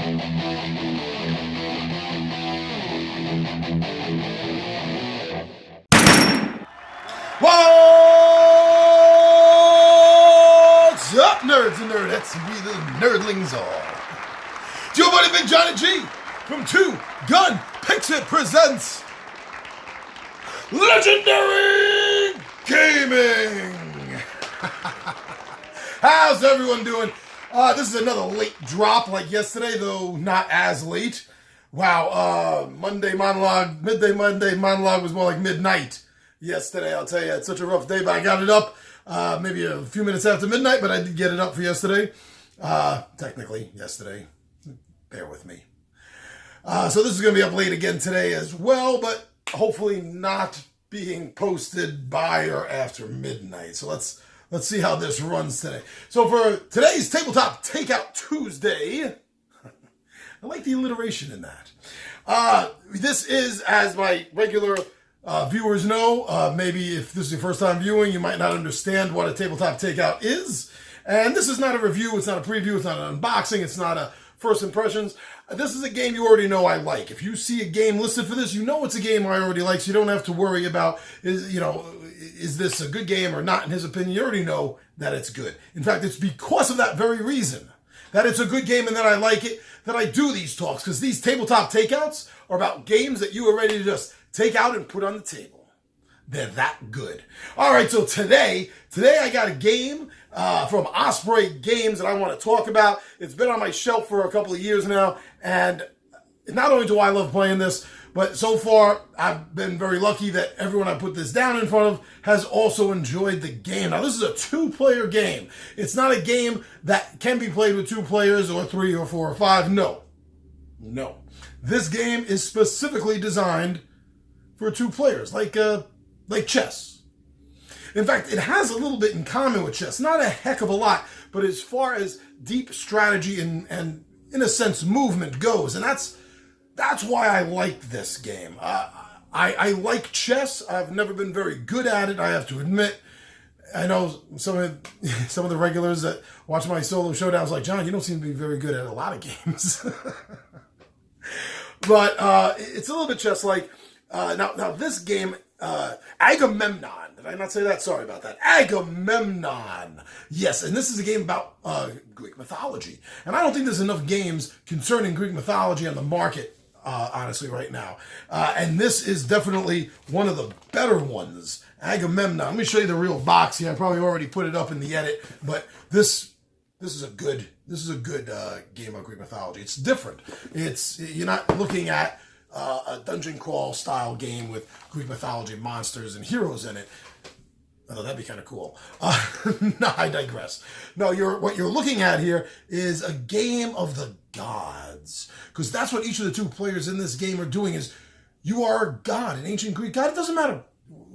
What's up, nerds and nerdettes? We the nerdlings all. It's your buddy Big Johnny G from Two Gun Pixie presents Legendary Gaming. How's everyone doing? This is another late drop like yesterday, though not as late. Wow, midday Monday monologue was more like midnight yesterday. I'll tell you, it's such a rough day, but I got it up maybe a few minutes after midnight, but I did get it up for yesterday. Technically, yesterday. Bear with me. So this is going to be up late again today as well, but hopefully not being posted by or after midnight. So let's see how this runs today. So for today's Tabletop Takeout Tuesday, I like the alliteration in that. This is, as my regular viewers know, maybe if this is your first time viewing, you might not understand what a Tabletop Takeout is. And this is not a review, it's not a preview, it's not an unboxing, it's not a first impressions. This is a game you already know I like. If you see a game listed for this, you know it's a game I already like, so you don't have to worry about, is this a good game or not in his opinion. You already know that it's good. In fact, it's because of that very reason that it's a good game and that I like it, that I do these talks, because these Tabletop Takeouts are about games that you are ready to just take out and put on the table. They're that good. All right, so today I got a game from Osprey Games that I want to talk about. It's been on my shelf for a couple of years now, and not only do I love playing this, but so far I've been very lucky that everyone I put this down in front of has also enjoyed the game. Now, this is a two-player game. It's not a game that can be played with two players or three or four or five. No. This game is specifically designed for two players, like chess. In fact, it has a little bit in common with chess. Not a heck of a lot, but as far as deep strategy and in a sense, movement goes. And that's why I like this game. I like chess. I've never been very good at it, I have to admit. I know some of the regulars that watch my solo showdowns like, John, you don't seem to be very good at a lot of games. But it's a little bit chess-like. Now this game, Agamemnon. Did I not say that? Sorry about that. Agamemnon. Yes, and this is a game about Greek mythology. And I don't think there's enough games concerning Greek mythology on the market, honestly, right now. And this is definitely one of the better ones. Agamemnon. Let me show you the real box here. I probably already put it up in the edit, but this is a good game of Greek mythology. It's different. You're not looking at a dungeon crawl style game with Greek mythology monsters and heroes in it. Although that'd be kind of cool. No, I digress. No, what you're looking at here is a game of the gods, because that's what each of the two players in this game are doing. Is you are a god, an ancient Greek god. It doesn't matter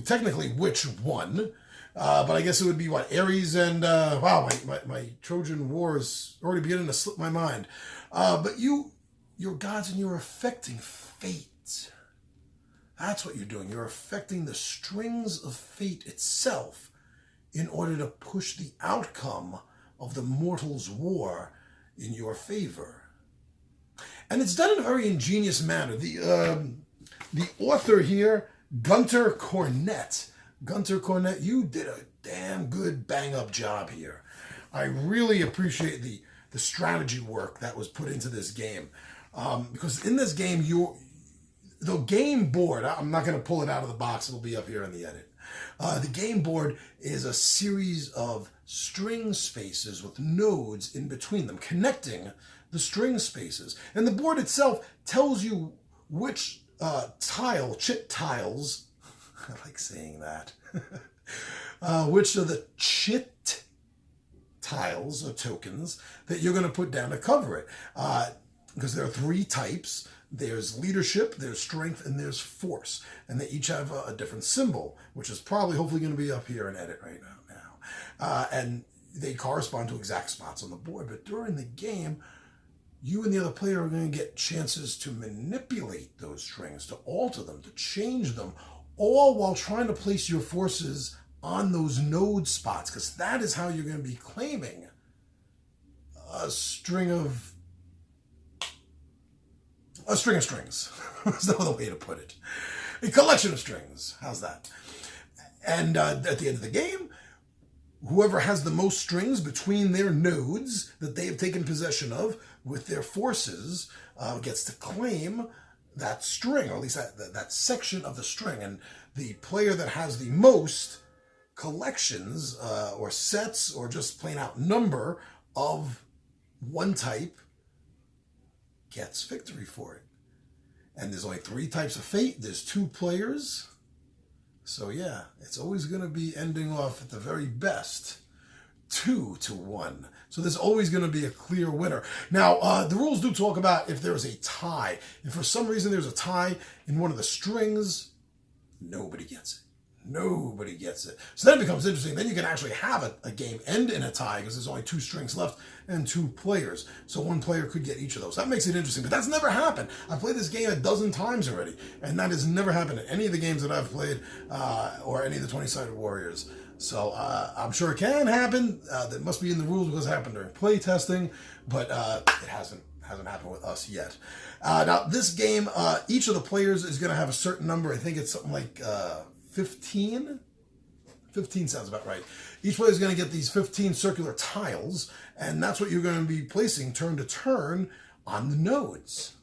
technically which one, but I guess it would be what, Ares and wow, my Trojan War is already beginning to slip my mind. But you're gods and you're affecting fate. That's what you're doing. You're affecting the strings of fate itself in order to push the outcome of the mortal's war in your favor. And it's done in a very ingenious manner. The author here, Gunter Cornett, you did a damn good bang-up job here. I really appreciate the strategy work that was put into this game. Because in this game, the game board, I'm not going to pull it out of the box, it'll be up here in the edit. The game board is a series of string spaces with nodes in between them, connecting the string spaces. And the board itself tells you which chit tiles, I like saying that, which are the chit tiles or tokens that you're going to put down to cover it. Because there are three types. There's leadership, there's strength, and there's force. And they each have a different symbol, which is probably hopefully going to be up here in edit right now. And they correspond to exact spots on the board. But during the game, you and the other player are going to get chances to manipulate those strings, to alter them, to change them, all while trying to place your forces on those node spots, because that is how you're going to be claiming a string of A string of strings. That's no other way to put it. A collection of strings. How's that? And at the end of the game, whoever has the most strings between their nodes that they have taken possession of with their forces gets to claim that string, or at least that section of the string. And the player that has the most collections or sets or just plain out number of one type gets victory for it. And there's only 3 types of fate. There's 2 players. So yeah, it's always going to be ending off at the very best 2-1. So there's always going to be a clear winner. Now, the rules do talk about if there's a tie. If for some reason there's a tie in one of the strings, nobody gets it. Nobody gets it. So then it becomes interesting. Then you can actually have a game end in a tie because there's only 2 strings left and 2 players. So one player could get each of those. That makes it interesting. But that's never happened. I've played this game a dozen times already. And that has never happened in any of the games that I've played or any of the 20-sided warriors. So I'm sure it can happen. That must be in the rules because it happened during play testing. But it hasn't happened with us yet. Now, this game, each of the players is going to have a certain number. I think it's something like 15? 15 sounds about right. Each player is going to get these 15 circular tiles, and that's what you're going to be placing turn to turn on the nodes.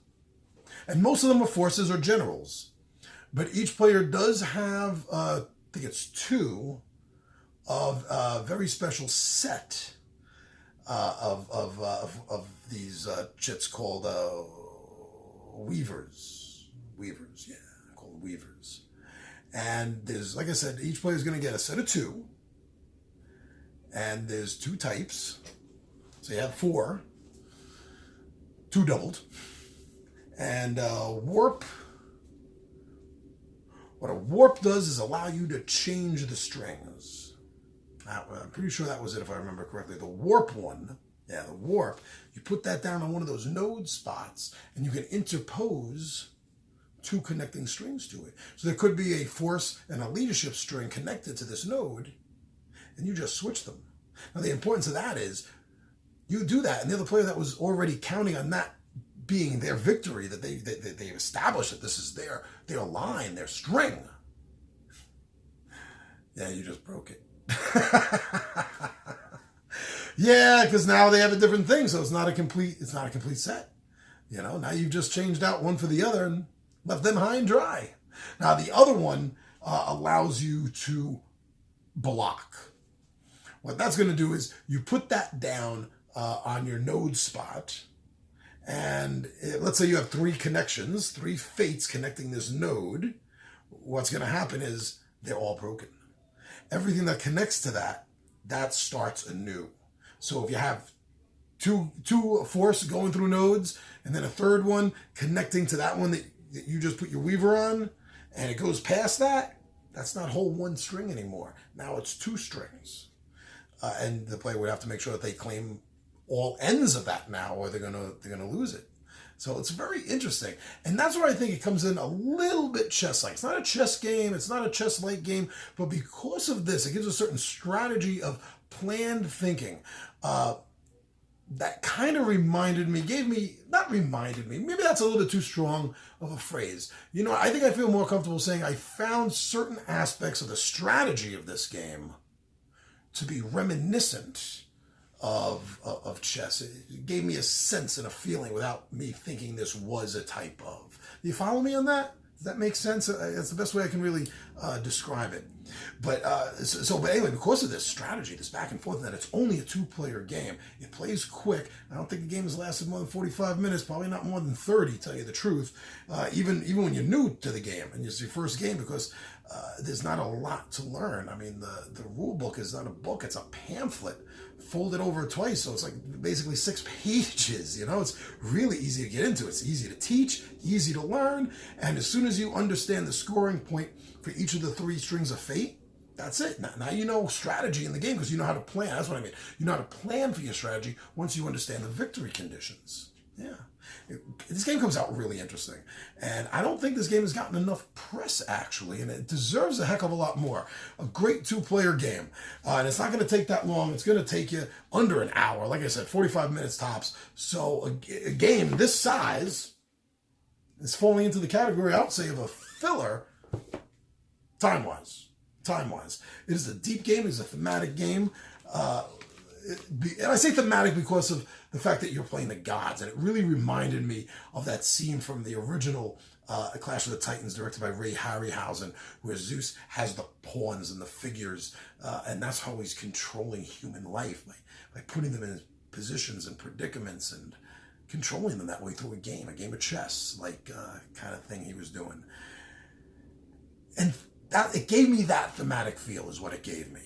And most of them are forces or generals. But each player does have, I think it's 2, of a very special set of these chits called weavers. Weavers, yeah, called weavers. And there's, like I said, each player is going to get a set of 2. And there's 2 types. So you have 4. 2 doubled. And warp. What a warp does is allow you to change the strings. I'm pretty sure that was it if I remember correctly. The warp one, yeah, the warp, you put that down on one of those node spots and you can interpose 2 connecting strings to it. So there could be a force and a leadership string connected to this node, and you just switch them. Now the importance of that is you do that, and the other player that was already counting on that being their victory, that they've established that this is their line, their string. Yeah, you just broke it. Yeah, because now they have a different thing, so it's not a complete set. You know, now you've just changed out one for the other and left them high and dry. Now the other one allows you to block. What that's going to do is you put that down on your node spot, and let's say you have 3 connections, 3 fates connecting this node. What's going to happen is they're all broken. Everything that connects to that starts anew. So if you have two force going through nodes, and then a third one connecting to that one that you just put your weaver on, and it goes past that, that's not whole 1 string anymore. Now it's 2 strings. And the player would have to make sure that they claim all ends of that now, or they're gonna lose it. So it's very interesting. And that's where I think it comes in a little bit chess-like. It's not a chess game, it's not a chess-like game, but because of this, it gives a certain strategy of planned thinking. That kind of maybe that's a little bit too strong of a phrase. You know, I think I feel more comfortable saying I found certain aspects of the strategy of this game to be reminiscent of chess. It gave me a sense and a feeling without me thinking this was a type of. Do you follow me on that? Does that make sense? That's the best way I can really describe it. But but anyway, because of this strategy, this back and forth, and that it's only a 2-player game, it plays quick. I don't think the game has lasted more than 45 minutes, probably not more than 30, to tell you the truth. Even when you're new to the game and it's your first game, because there's not a lot to learn. I mean, the rule book is not a book; it's a pamphlet folded over twice, so it's like basically 6 pages. You know, it's really easy to get into. It's easy to teach, easy to learn, and as soon as you understand the scoring point for each of the 3 strings of fate, that's it. Now you know strategy in the game because you know how to plan. That's what I mean. You know how to plan for your strategy once you understand the victory conditions. Yeah. This game comes out really interesting. And I don't think this game has gotten enough press, actually, and it deserves a heck of a lot more. A great 2-player game. And it's not going to take that long. It's going to take you under an hour. Like I said, 45 minutes tops. So a game this size is falling into the category, I would say, of a filler time-wise. Time-wise. It is a deep game. It is a thematic game. And I say thematic because of the fact that you're playing the gods. And it really reminded me of that scene from the original Clash of the Titans, directed by Ray Harryhausen, where Zeus has the pawns and the figures. And that's how he's controlling human life, by putting them in positions and predicaments and controlling them that way through a game of chess, kind of thing he was doing. And it gave me that thematic feel is what it gave me.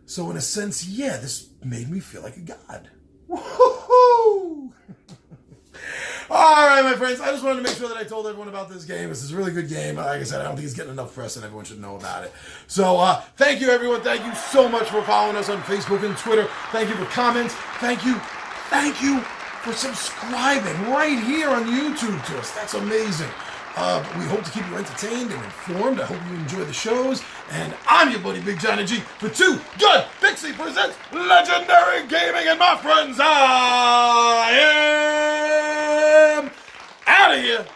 So in a sense, yeah, this made me feel like a god. Woohoo! All right, my friends, I just wanted to make sure that I told everyone about this game. This is a really good game. Like I said, I don't think it's getting enough press and everyone should know about it. So thank you, everyone. Thank you so much for following us on Facebook and Twitter. Thank you for comments. Thank you for subscribing right here on YouTube to us. That's amazing. We hope to keep you entertained and informed. I hope you enjoy the shows. And I'm your buddy, Big Johnny G, for Too Good Pixie presents Legendary Gaming. And my friends, I am out of here.